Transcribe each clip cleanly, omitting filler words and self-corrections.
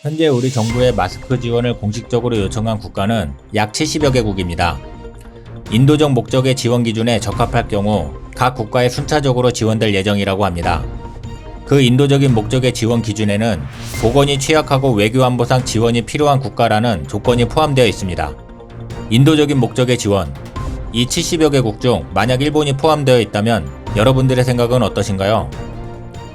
현재 우리 정부의 마스크 지원을 공식적으로 요청한 국가는 약 70여 개국입니다. 인도적 목적의 지원 기준에 적합할 경우 각 국가에 순차적으로 지원될 예정이라고 합니다. 그 인도적인 목적의 지원 기준에는 보건이 취약하고 외교안보상 지원이 필요한 국가라는 조건이 포함되어 있습니다. 인도적인 목적의 지원, 이 70여 개국 중 만약 일본이 포함되어 있다면 여러분들의 생각은 어떠신가요?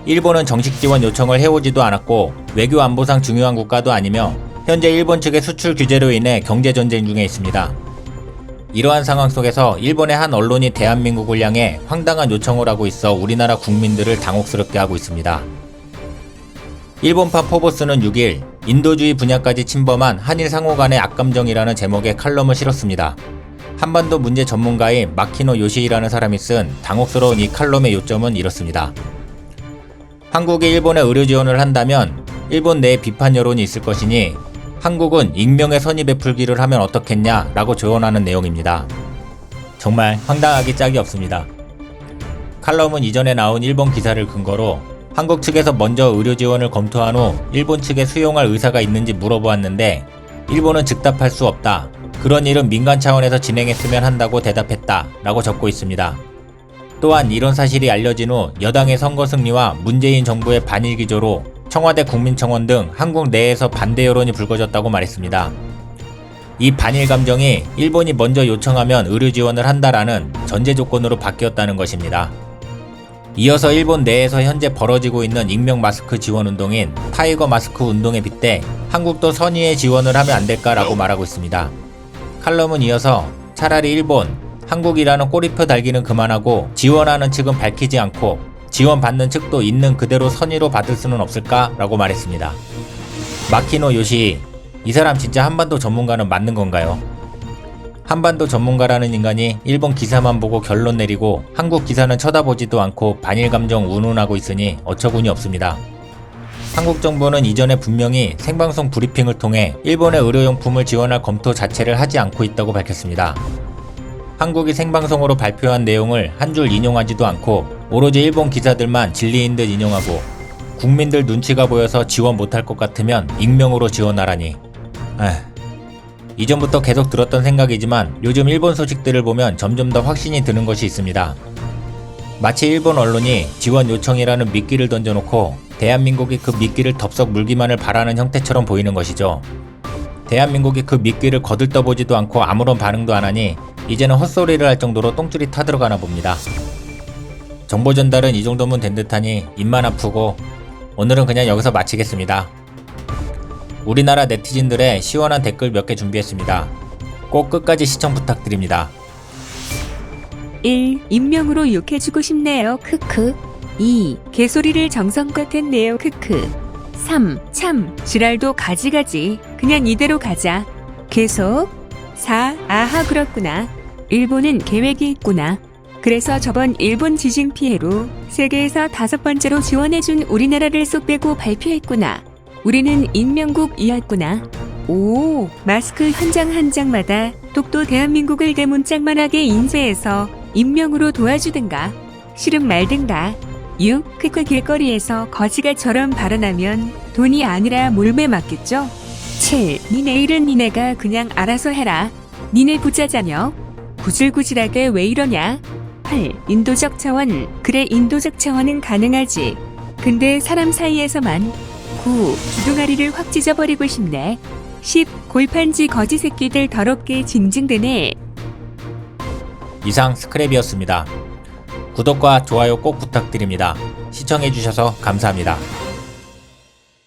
일본은 정식 지원 요청을 해오지도 않았고 외교 안보상 중요한 국가도 아니며 현재 일본 측의 수출 규제로 인해 경제전쟁 중에 있습니다. 이러한 상황 속에서 일본의 한 언론이 대한민국을 향해 황당한 요청을 하고 있어 우리나라 국민들을 당혹스럽게 하고 있습니다. 일본파 포보스는 6일 인도주의 분야까지 침범한 한일 상호 간의 악감정이라는 제목의 칼럼을 실었습니다. 한반도 문제 전문가인 마키노 요시이라는 사람이 쓴 당혹스러운 이 칼럼의 요점은 이렇습니다. 한국이 일본에 의료 지원을 한다면 일본 내에 비판 여론이 있을 것이니 한국은 익명의 선의 베풀기를 하면 어떻겠냐 라고 조언하는 내용입니다. 정말 황당하기 짝이 없습니다. 칼럼은 이전에 나온 일본 기사를 근거로 한국 측에서 먼저 의료 지원을 검토한 후 일본 측에 수용할 의사가 있는지 물어보았는데 일본은 즉답할 수 없다. 그런 일은 민간 차원에서 진행했으면 한다고 대답했다 라고 적고 있습니다. 또한 이런 사실이 알려진 후 여당의 선거 승리와 문재인 정부의 반일 기조로 청와대 국민청원 등 한국 내에서 반대 여론이 불거졌다고 말했습니다. 이 반일 감정이 일본이 먼저 요청하면 의료 지원을 한다라는 전제 조건으로 바뀌었다는 것입니다. 이어서 일본 내에서 현재 벌어지고 있는 익명 마스크 지원 운동인 타이거 마스크 운동에 빗대 한국도 선의의 지원을 하면 안 될까라고 말하고 있습니다. 칼럼은 이어서 차라리 일본, 한국이라는 꼬리표 달기는 그만하고 지원하는 측은 밝히지 않고 지원받는 측도 있는 그대로 선의로 받을 수는 없을까? 라고 말했습니다. 마키노 요시, 이 사람 진짜 한반도 전문가는 맞는 건가요? 한반도 전문가라는 인간이 일본 기사만 보고 결론 내리고 한국 기사는 쳐다보지도 않고 반일 감정 운운하고 있으니 어처구니 없습니다. 한국 정부는 이전에 분명히 생방송 브리핑을 통해 일본의 의료용품을 지원할 검토 자체를 하지 않고 있다고 밝혔습니다. 한국이 생방송으로 발표한 내용을 한 줄 인용하지도 않고 오로지 일본 기사들만 진리인 듯 인용하고 국민들 눈치가 보여서 지원 못할 것 같으면 익명으로 지원하라니. 이전부터 계속 들었던 생각이지만 요즘 일본 소식들을 보면 점점 더 확신이 드는 것이 있습니다. 마치 일본 언론이 지원 요청이라는 미끼를 던져놓고 대한민국이 그 미끼를 덥석 물기만을 바라는 형태처럼 보이는 것이죠. 대한민국이 그 미끼를 거들떠보지도 않고 아무런 반응도 안하니 이제는 헛소리를 할 정도로 똥줄이 타들어가나 봅니다. 정보 전달은 이 정도면 된 듯하니 입만 아프고 오늘은 그냥 여기서 마치겠습니다. 우리나라 네티즌들의 시원한 댓글 몇 개 준비했습니다. 꼭 끝까지 시청 부탁드립니다. 1. 익명으로 욕해주고 싶네요. 크크. 2. 개소리를 정성껏 했네요. 크크. 3. 참 지랄도 가지가지. 그냥 이대로 가자. 계속. 4. 아하 그렇구나. 일본은 계획이 있구나. 그래서 저번 일본 지진 피해로 세계에서 5번째로 지원해준 우리나라를 쏙 빼고 발표했구나. 우리는 인명국이었구나. 오, 마스크 한 장 한 장마다 똑도 대한민국을 대문짝만하게 인쇄해서 인명으로 도와주든가 싫음 말든가. 6. 크크 길거리에서 거지가처럼 발언하면 돈이 아니라 몰매 맞겠죠? 7. 니네 일은 니네가 그냥 알아서 해라. 니네 부자자녀. 구질구질하게 왜 이러냐? 8. 인도적 차원. 그래 인도적 차원은 가능하지. 근데 사람 사이에서만. 9. 주둥아리를 확 찢어버리고 싶네. 10. 골판지 거지 새끼들 더럽게 징징대네. 이상 스크랩이었습니다. 구독과 좋아요 꼭 부탁드립니다. 시청해주셔서 감사합니다.